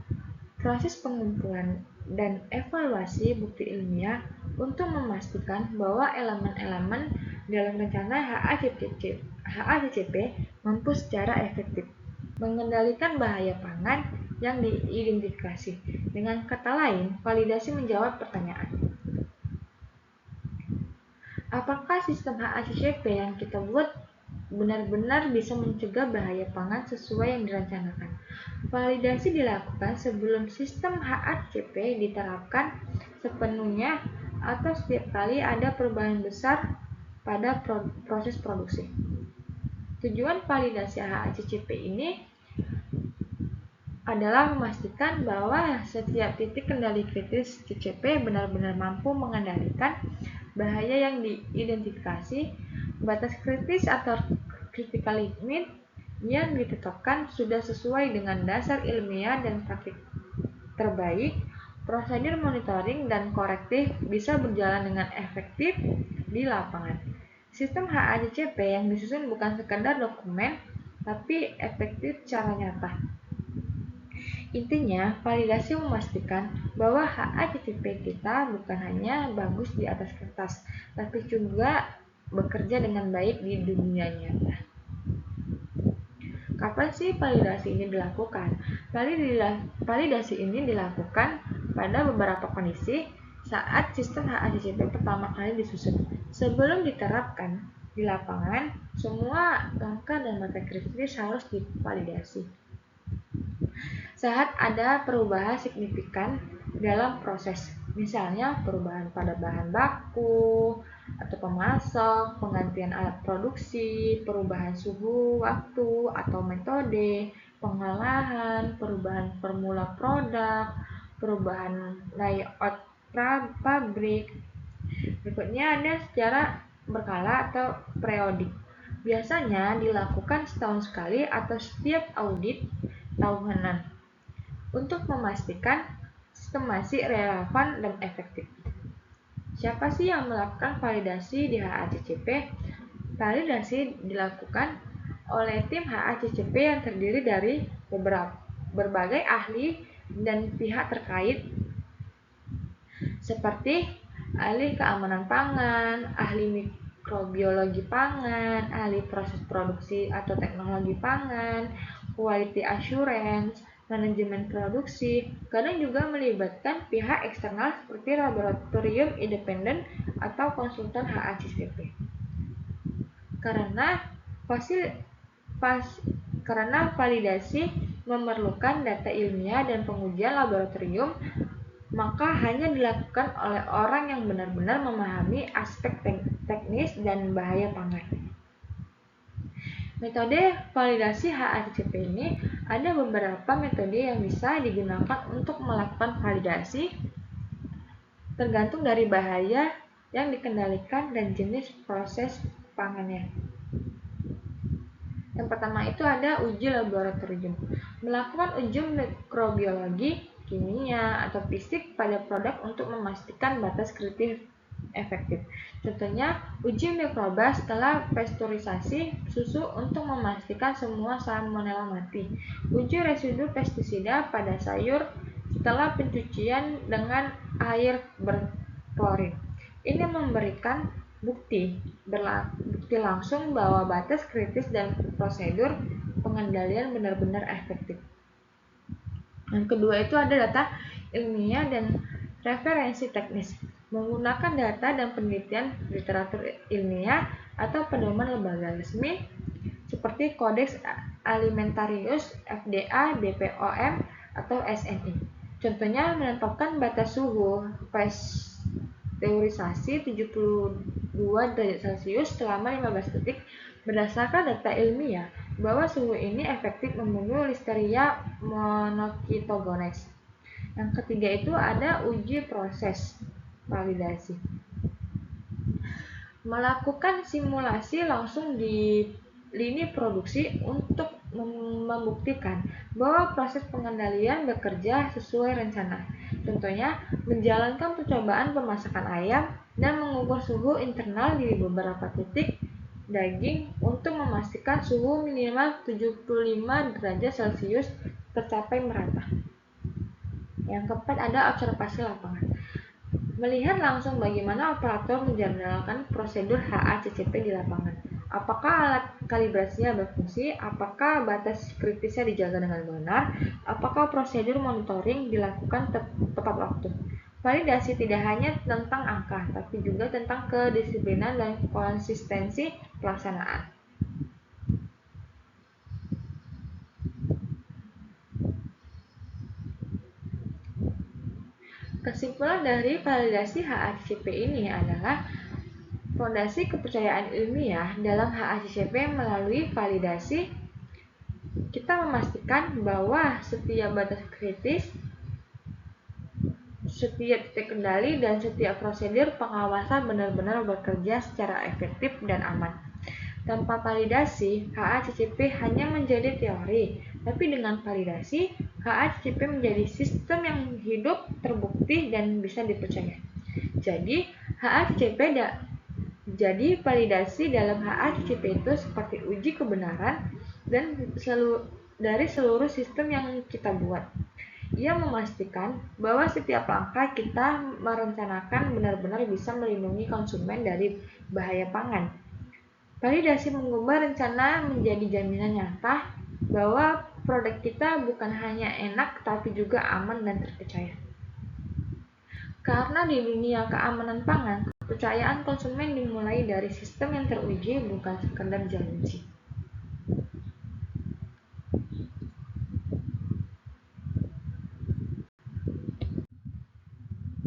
proses pengumpulan dan evaluasi bukti ilmiah untuk memastikan bahwa elemen-elemen dalam rencana HACCP mampu secara efektif mengendalikan bahaya pangan yang diidentifikasi. Dengan kata lain, validasi menjawab pertanyaan: apakah sistem HACCP yang kita buat benar-benar bisa mencegah bahaya pangan sesuai yang direncanakan? Validasi dilakukan sebelum sistem HACCP diterapkan sepenuhnya atau setiap kali ada perubahan besar pada proses produksi. Tujuan validasi HACCP ini adalah memastikan bahwa setiap titik kendali kritis CCP benar-benar mampu mengendalikan bahaya yang diidentifikasi. Batas kritis atau critical limit yang ditetapkan sudah sesuai dengan dasar ilmiah dan praktik terbaik. Prosedur monitoring dan korektif bisa berjalan dengan efektif di lapangan. Sistem HACCP yang disusun bukan sekadar dokumen, tapi efektif secara nyata. Intinya, validasi memastikan bahwa HACCP kita bukan hanya bagus di atas kertas, tapi juga bekerja dengan baik di dunia nyata. Kapan sih validasi ini dilakukan? Validasi ini dilakukan pada beberapa kondisi saat sistem HACCP pertama kali disusun. Sebelum diterapkan di lapangan, semua langkah dan materi kritis harus divalidasi. Saat ada perubahan signifikan dalam proses, misalnya perubahan pada bahan baku atau pemasok, penggantian alat produksi, perubahan suhu, waktu atau metode, pengolahan, perubahan formula produk, perubahan layout pabrik. Berikutnya ada secara berkala atau periodik. Biasanya dilakukan setahun sekali atau setiap audit tahunan untuk memastikan sistem masih relevan dan efektif. Siapa sih yang melakukan validasi di HACCP? Validasi dilakukan oleh tim HACCP yang terdiri dari berbagai ahli dan pihak terkait seperti ahli keamanan pangan, ahli mikrobiologi pangan, ahli proses produksi atau teknologi pangan, quality assurance, manajemen produksi, kadang juga melibatkan pihak eksternal seperti laboratorium independen atau konsultan HACCP. Karena fasil, pas, karena validasi memerlukan data ilmiah dan pengujian laboratorium, maka hanya dilakukan oleh orang yang benar-benar memahami aspek teknis dan bahaya pangan. Metode validasi HACCP ini ada beberapa metode yang bisa digunakan untuk melakukan validasi tergantung dari bahaya yang dikendalikan dan jenis proses pangannya. Yang pertama itu ada uji laboratorium. Melakukan uji mikrobiologi, kimia, atau fisik pada produk untuk memastikan batas kritis efektif. Contohnya, uji mikroba setelah pasteurisasi susu untuk memastikan semua salmonella mati. Uji residu pestisida pada sayur setelah pencucian dengan air berklorin. Ini memberikan bukti langsung bahwa batas kritis dan prosedur pengendalian benar-benar efektif. Yang kedua itu ada data ilmiah dan referensi teknis. Menggunakan data dan penelitian literatur ilmiah atau pedoman lembaga resmi seperti Codex Alimentarius, FDA, BPOM, atau SNI. Contohnya menetapkan batas suhu pasteurisasi 72 derajat Celcius selama 15 detik berdasarkan data ilmiah bahwa suhu ini efektif membunuh Listeria monocytogenes. Yang ketiga itu ada uji proses validasi. Melakukan simulasi langsung di lini produksi untuk membuktikan bahwa proses pengendalian bekerja sesuai rencana. Contohnya, menjalankan percobaan pemasakan ayam dan mengukur suhu internal di beberapa titik daging untuk memastikan suhu minimal 75 derajat Celcius tercapai merata. Yang keempat ada observasi lapangan. Melihat langsung bagaimana operator menjalankan prosedur HACCP di lapangan. Apakah alat kalibrasinya berfungsi? Apakah batas kritisnya dijaga dengan benar? Apakah prosedur monitoring dilakukan tepat waktu? Validasi tidak hanya tentang angka, tapi juga tentang kedisiplinan dan konsistensi pelaksanaan. Kesimpulan dari validasi HACCP ini adalah fondasi kepercayaan ilmiah dalam HACCP melalui validasi. Kita memastikan bahwa setiap batas kritis, setiap titik kendali, dan setiap prosedur pengawasan benar-benar bekerja secara efektif dan aman. Tanpa validasi, HACCP hanya menjadi teori, tapi dengan validasi, HACCP menjadi sistem yang hidup, terbukti, dan bisa dipercaya. Jadi, validasi dalam HACCP itu seperti uji kebenaran dan dari seluruh sistem yang kita buat. Ia memastikan bahwa setiap langkah kita merencanakan benar-benar bisa melindungi konsumen dari bahaya pangan. Validasi mengubah rencana menjadi jaminan nyata bahwa produk kita bukan hanya enak tapi juga aman dan terpercaya. Karena di dunia keamanan pangan, kepercayaan konsumen dimulai dari sistem yang teruji, bukan sekedar janji.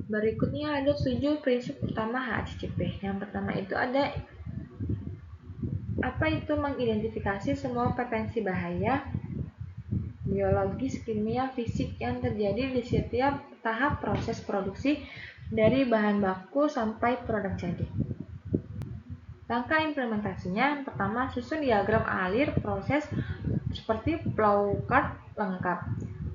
Berikutnya ada 7 prinsip utama HACCP. Yang pertama itu ada apa itu mengidentifikasi semua potensi bahaya biologis, kimia, fisik yang terjadi di setiap tahap proses produksi dari bahan baku sampai produk jadi. Langkah implementasinya, yang pertama susun diagram alir proses seperti flowchart lengkap.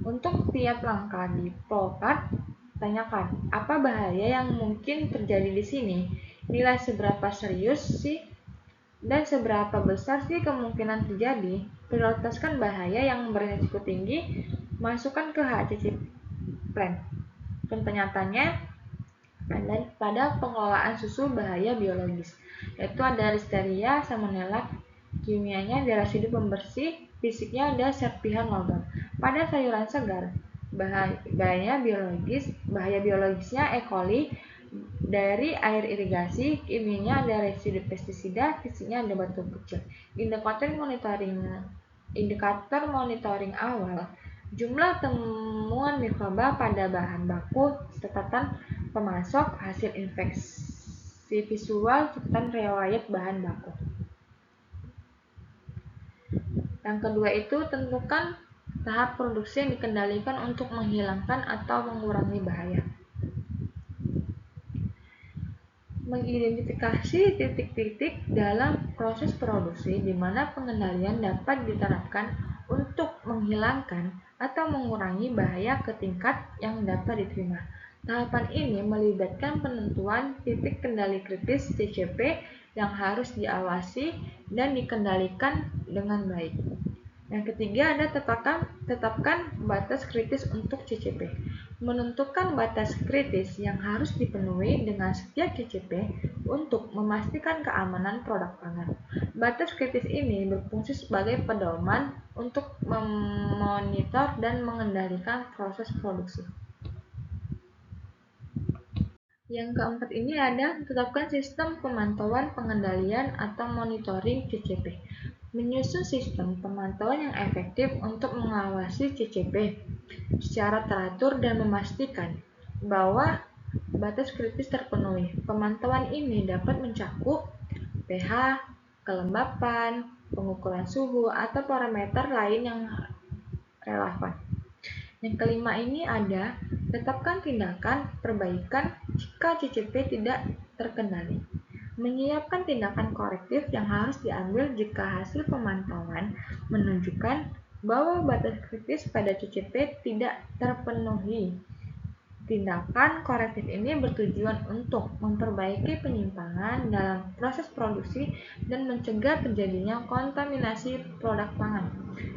Untuk tiap langkah di flowchart, tanyakan, apa bahaya yang mungkin terjadi di sini? Nilai seberapa serius sih dan seberapa besar sih kemungkinan terjadi? Prioritaskan bahaya yang beresiko tinggi, masukkan ke HACCP plan. Contoh nyatanya ada pada pengelolaan susu bahaya biologis, yaitu ada listeria, salmonella, kimianya ada residu pembersih, fisiknya ada serpihan logam. Pada sayuran segar, bahaya biologisnya E. coli dari air irigasi, kimianya ada residu pestisida, fisiknya ada batu kecil. Indikator monitoring awal, jumlah temuan mikroba pada bahan baku, catatan pemasok, hasil infeksi visual, catatan riwayat bahan baku. Yang kedua itu tentukan tahap produksi yang dikendalikan untuk menghilangkan atau mengurangi bahaya. Mengidentifikasi titik-titik dalam proses produksi di mana pengendalian dapat diterapkan untuk menghilangkan atau mengurangi bahaya ke tingkat yang dapat diterima. Tahapan ini melibatkan penentuan titik kendali kritis CCP yang harus diawasi dan dikendalikan dengan baik. Yang ketiga ada tetapkan batas kritis untuk CCP. Menentukan batas kritis yang harus dipenuhi dengan setiap CCP untuk memastikan keamanan produk pangan. Batas kritis ini berfungsi sebagai pedoman untuk memonitor dan mengendalikan proses produksi. Yang keempat ini ada tetapkan sistem pemantauan pengendalian atau monitoring CCP. Menyusun sistem pemantauan yang efektif untuk mengawasi CCP secara teratur dan memastikan bahwa batas kritis terpenuhi. Pemantauan ini dapat mencakup pH, kelembapan, pengukuran suhu, atau parameter lain yang relevan. Yang kelima ini ada tetapkan tindakan perbaikan jika CCP tidak terkendali. Menyiapkan tindakan korektif yang harus diambil jika hasil pemantauan menunjukkan bahwa batas kritis pada CCP tidak terpenuhi. Tindakan korektif ini bertujuan untuk memperbaiki penyimpangan dalam proses produksi dan mencegah terjadinya kontaminasi produk pangan.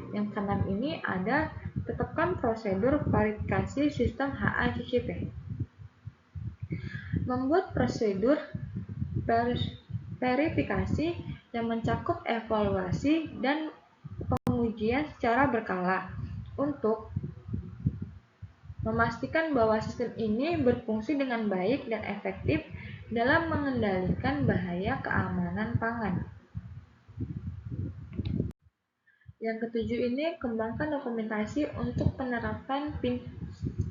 Yang keenam ini ada tetapkan prosedur verifikasi sistem HACCP. Membuat prosedur verifikasi yang mencakup evaluasi dan pengujian secara berkala untuk memastikan bahwa sistem ini berfungsi dengan baik dan efektif dalam mengendalikan bahaya keamanan pangan. Yang ketujuh ini kembangkan dokumentasi untuk penerapan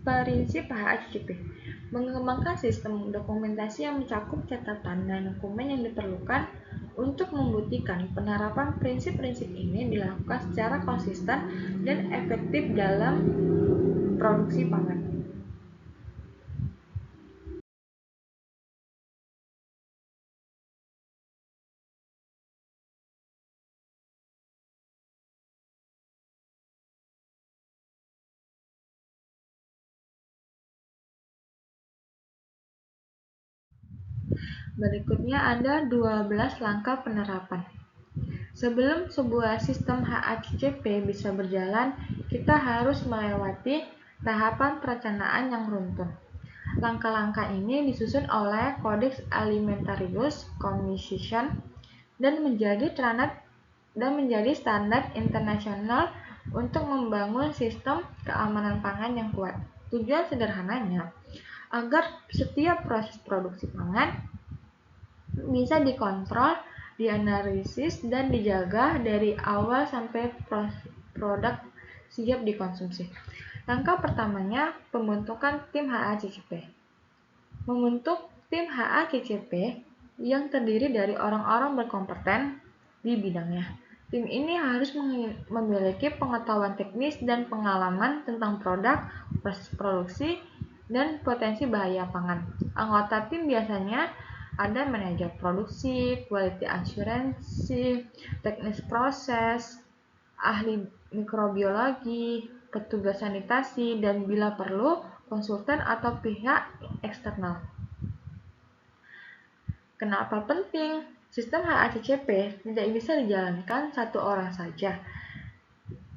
prinsip HACCP. Mengembangkan sistem dokumentasi yang mencakup catatan dan dokumen yang diperlukan untuk membuktikan penerapan prinsip-prinsip ini dilakukan secara konsisten dan efektif dalam produksi pangan. Berikutnya ada 12 langkah penerapan. Sebelum sebuah sistem HACCP bisa berjalan, kita harus melewati Tahapan perencanaan yang runtun. Langkah-langkah ini disusun oleh Codex Alimentarius Commission dan menjadi standar internasional untuk membangun sistem keamanan pangan yang kuat. Tujuan sederhananya agar setiap proses produksi pangan bisa dikontrol, dianalisis, dan dijaga dari awal sampai produk siap dikonsumsi. Langkah pertamanya, pembentukan tim HACCP. Membentuk tim HACCP yang terdiri dari orang-orang berkompeten di bidangnya. Tim ini harus memiliki pengetahuan teknis dan pengalaman tentang produk, proses produksi, dan potensi bahaya pangan. Anggota tim biasanya ada manajer produksi, quality assurance, teknis proses, ahli mikrobiologi, petugas sanitasi, dan bila perlu, konsultan atau pihak eksternal. Kenapa penting? Sistem HACCP tidak bisa dijalankan satu orang saja.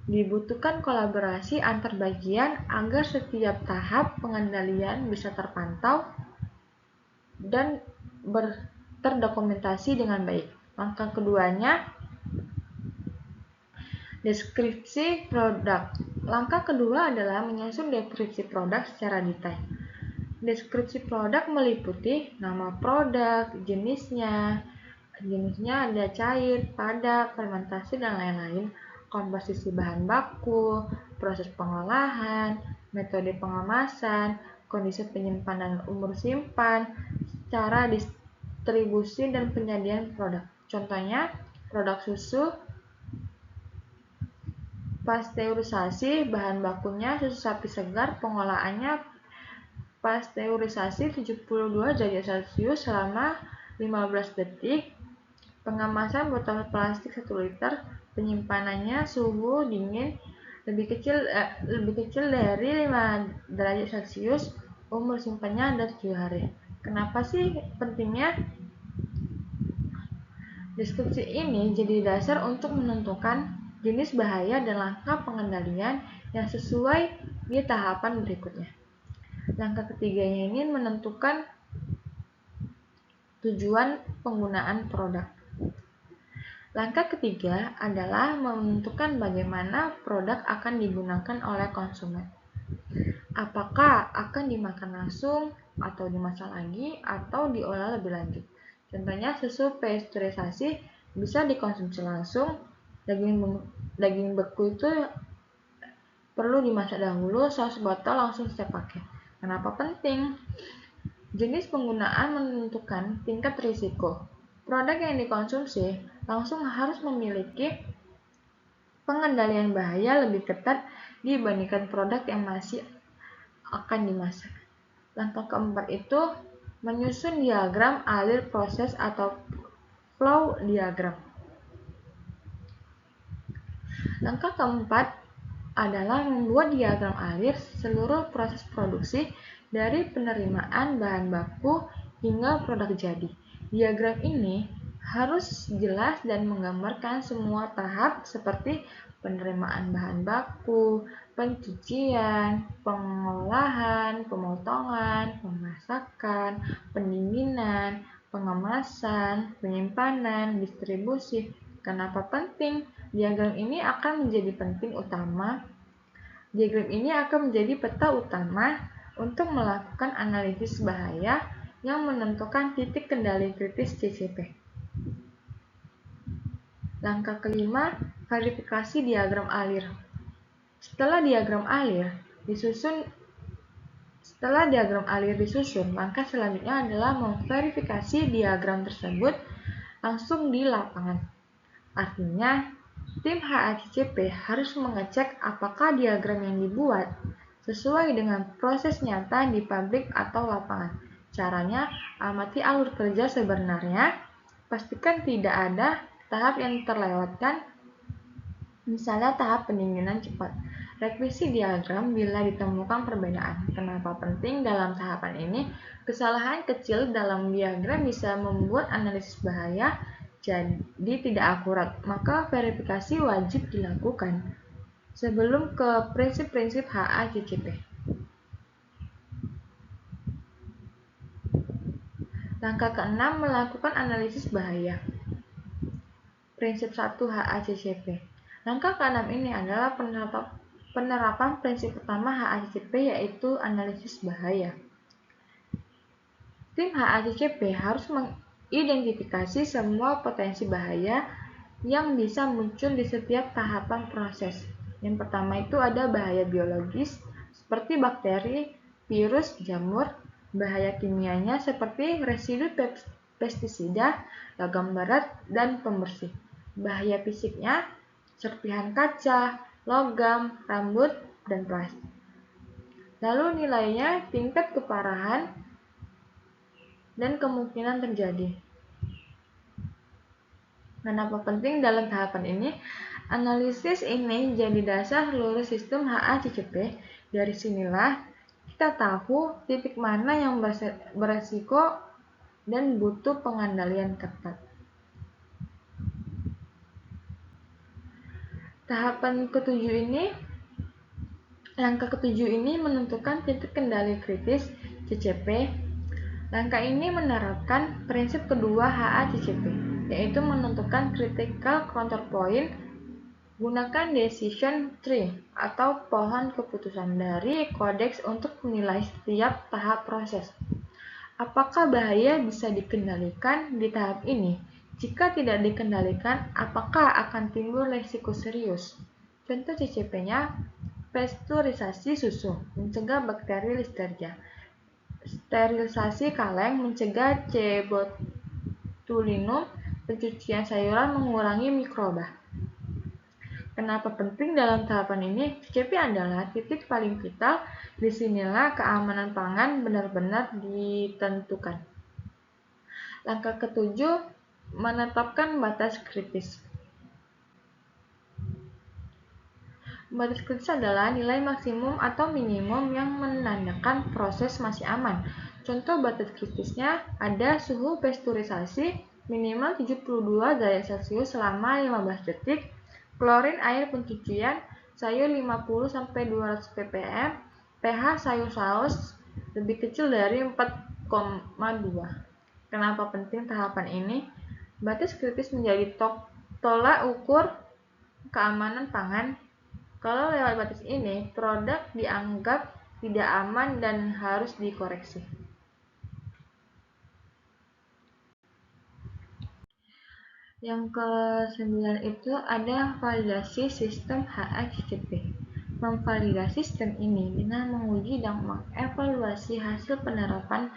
Dibutuhkan kolaborasi antar bagian agar setiap tahap pengendalian bisa terpantau dan terdokumentasi dengan baik. Langkah keduanya, deskripsi produk. Langkah kedua adalah menyusun deskripsi produk secara detail. Deskripsi produk meliputi nama produk, jenisnya ada cair, padat, fermentasi, dan lain-lain, komposisi bahan baku, proses pengolahan, metode pengemasan, kondisi penyimpanan umur simpan, cara distribusi dan penyajian produk. Contohnya, produk susu, pasteurisasi, bahan bakunya susu sapi segar, pengolahannya pasteurisasi 72 derajat Celcius selama 15 detik, pengemasan botol plastik 1 liter, penyimpanannya suhu dingin lebih kecil dari 5 derajat Celcius, umur simpannya ada 7 hari. Kenapa sih pentingnya? Deskripsi ini jadi dasar untuk menentukan jenis bahaya dan langkah pengendalian yang sesuai di tahapan berikutnya. Langkah ketiganya ini menentukan tujuan penggunaan produk. Langkah ketiga adalah menentukan bagaimana produk akan digunakan oleh konsumen. Apakah akan dimakan langsung, atau dimasak lagi, atau diolah lebih lanjut. Contohnya, susu pasteurisasi bisa dikonsumsi langsung, daging beku itu perlu dimasak dahulu, saus botol langsung siap pakai. Kenapa penting? Jenis penggunaan menentukan tingkat risiko. Produk yang dikonsumsi langsung harus memiliki pengendalian bahaya lebih ketat dibandingkan produk yang masih akan dimasak. Langkah keempat itu menyusun diagram alir proses atau flow diagram. Langkah keempat adalah membuat diagram alir seluruh proses produksi dari penerimaan bahan baku hingga produk jadi. Diagram ini harus jelas dan menggambarkan semua tahap seperti penerimaan bahan baku, pencucian, pengolahan, pemotongan, pemasakan, pendinginan, pengemasan, penyimpanan, distribusi. Kenapa penting? Diagram ini akan menjadi peta utama untuk melakukan analisis bahaya yang menentukan titik kendali kritis CCP. Langkah kelima, verifikasi diagram alir. Setelah diagram alir disusun, langkah selanjutnya adalah memverifikasi diagram tersebut langsung di lapangan. Artinya, tim HACCP harus mengecek apakah diagram yang dibuat sesuai dengan proses nyata di pabrik atau lapangan. Caranya, amati alur kerja sebenarnya, pastikan tidak ada tahap yang terlewatkan, misalnya tahap pendinginan cepat. Revisi diagram bila ditemukan perbedaan. Kenapa penting dalam tahapan ini? Kesalahan kecil dalam diagram bisa membuat analisis bahaya jadi tidak akurat, maka verifikasi wajib dilakukan. Sebelum ke prinsip-prinsip HACCP. Langkah keenam, melakukan analisis bahaya. Prinsip 1 HACCP. Langkah keenam ini adalah penerapan prinsip utama HACCP, yaitu analisis bahaya. Tim HACCP harus mengidentifikasi semua potensi bahaya yang bisa muncul di setiap tahapan proses. Yang pertama itu ada bahaya biologis, seperti bakteri, virus, jamur, bahaya kimianya seperti residu pestisida, logam berat, dan pembersih. Bahaya fisiknya, serpihan kaca, logam, rambut, dan plastik. Lalu nilainya, tingkat keparahan, dan kemungkinan terjadi. Kenapa penting dalam tahapan ini? Analisis ini jadi dasar seluruh sistem HACCP. Dari sinilah kita tahu titik mana yang beresiko dan butuh pengendalian ketat. Langkah ketujuh ini menentukan titik kendali kritis CCP. Langkah ini menerapkan prinsip kedua HACCP, yaitu menentukan critical control point. Gunakan decision tree atau pohon keputusan dari kodeks untuk menilai setiap tahap proses. Apakah bahaya bisa dikendalikan di tahap ini? Jika tidak dikendalikan, apakah akan timbul risiko serius? Contoh CCP-nya, pasteurisasi susu, mencegah bakteri Listeria. Sterilisasi kaleng, mencegah C. botulinum. Pencucian sayuran, mengurangi mikroba. Kenapa penting dalam tahapan ini? CCP adalah titik paling vital. Disinilah keamanan pangan benar-benar ditentukan. Langkah ketujuh, menetapkan batas kritis. Batas kritis adalah nilai maksimum atau minimum yang menandakan proses masih aman. Contoh batas kritisnya ada suhu pasteurisasi minimal 72 derajat Celcius selama 15 detik, klorin air pencucian sayur 50-200 ppm, pH sayur saus lebih kecil dari 4,2. Kenapa penting tahapan ini? Batas kritis menjadi tolak ukur keamanan pangan. Kalau lewat batas ini, produk dianggap tidak aman dan harus dikoreksi. Yang ke-9 itu ada validasi sistem HACCP. Memvalidasi sistem ini dengan menguji dan mengevaluasi hasil penerapan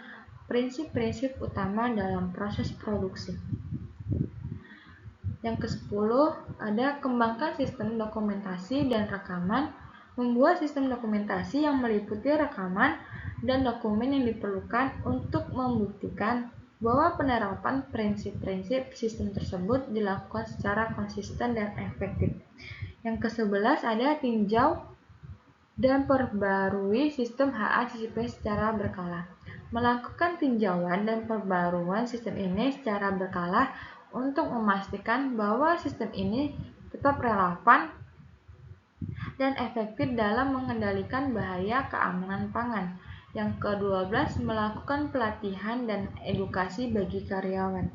prinsip-prinsip utama dalam proses produksi. Yang ke-10 ada kembangkan sistem dokumentasi dan rekaman. Membuat sistem dokumentasi yang meliputi rekaman dan dokumen yang diperlukan untuk membuktikan bahwa penerapan prinsip-prinsip sistem tersebut dilakukan secara konsisten dan efektif. Yang ke-11 ada tinjau dan perbarui sistem HACCP secara berkala. Melakukan tinjauan dan perbaruan sistem ini secara berkala untuk memastikan bahwa sistem ini tetap relevan dan efektif dalam mengendalikan bahaya keamanan pangan. Yang ke-12, melakukan pelatihan dan edukasi bagi karyawan.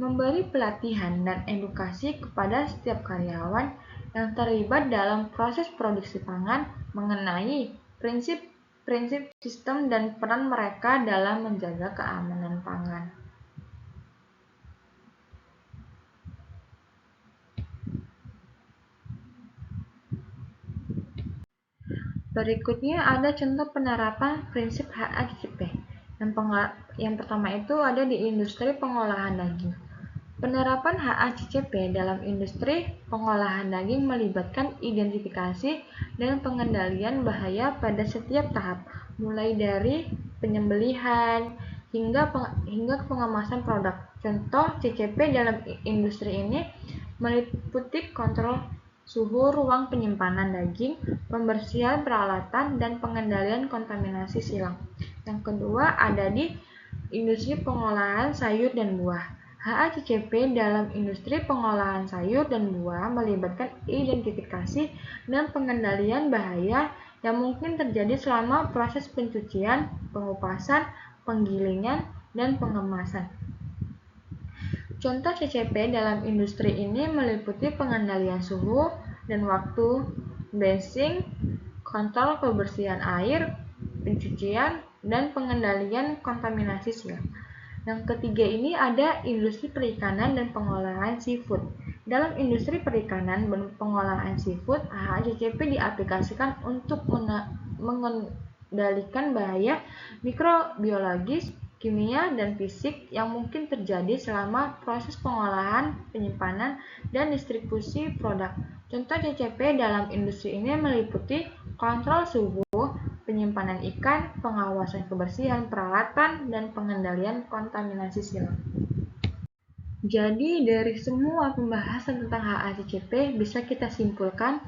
Memberi pelatihan dan edukasi kepada setiap karyawan yang terlibat dalam proses produksi pangan mengenai prinsip-prinsip sistem dan peran mereka dalam menjaga keamanan pangan. Berikutnya ada contoh penerapan prinsip HACCP. Yang pertama itu ada di industri pengolahan daging. Penerapan HACCP dalam industri pengolahan daging melibatkan identifikasi dan pengendalian bahaya pada setiap tahap, mulai dari penyembelihan hingga pengemasan produk. Contoh CCP dalam industri ini meliputi kontrol suhu ruang penyimpanan daging, pembersihan peralatan, dan pengendalian kontaminasi silang. Yang kedua ada di industri pengolahan sayur dan buah. HACCP dalam industri pengolahan sayur dan buah melibatkan identifikasi dan pengendalian bahaya yang mungkin terjadi selama proses pencucian, pengupasan, penggilingan, dan pengemasan. Contoh CCP dalam industri ini meliputi pengendalian suhu dan waktu, basing, kontrol kebersihan air, pencucian, dan pengendalian kontaminasi silang. Yang ketiga ini ada industri perikanan dan pengolahan seafood. Dalam industri perikanan dan pengolahan seafood, HACCP diaplikasikan untuk mengendalikan bahaya mikrobiologis, kimia, dan fisik yang mungkin terjadi selama proses pengolahan, penyimpanan, dan distribusi produk. Contoh CCP dalam industri ini meliputi kontrol suhu, penyimpanan ikan, pengawasan kebersihan peralatan, dan pengendalian kontaminasi silang. Jadi dari semua pembahasan tentang HACCP bisa kita simpulkan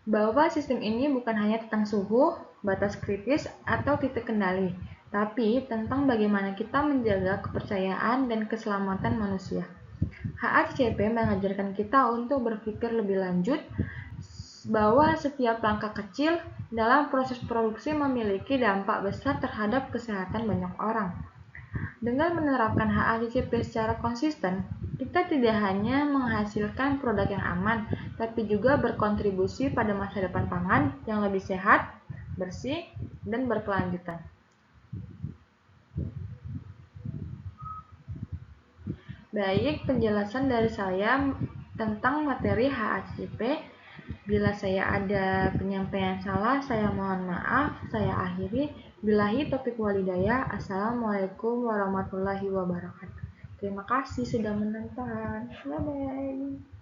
bahwa sistem ini bukan hanya tentang suhu, batas kritis, atau titik kendali, tapi tentang bagaimana kita menjaga kepercayaan dan keselamatan manusia. HACCP mengajarkan kita untuk berpikir lebih lanjut bahwa setiap langkah kecil dalam proses produksi memiliki dampak besar terhadap kesehatan banyak orang. Dengan menerapkan HACCP secara konsisten, kita tidak hanya menghasilkan produk yang aman, tapi juga berkontribusi pada masa depan pangan yang lebih sehat, bersih, dan berkelanjutan. Baik, penjelasan dari saya tentang materi HACCP. Bila saya ada penyampaian salah, saya mohon maaf. Saya akhiri. Billahi taufiq walhidayah. Assalamualaikum warahmatullahi wabarakatuh. Terima kasih sudah menonton. Bye-bye.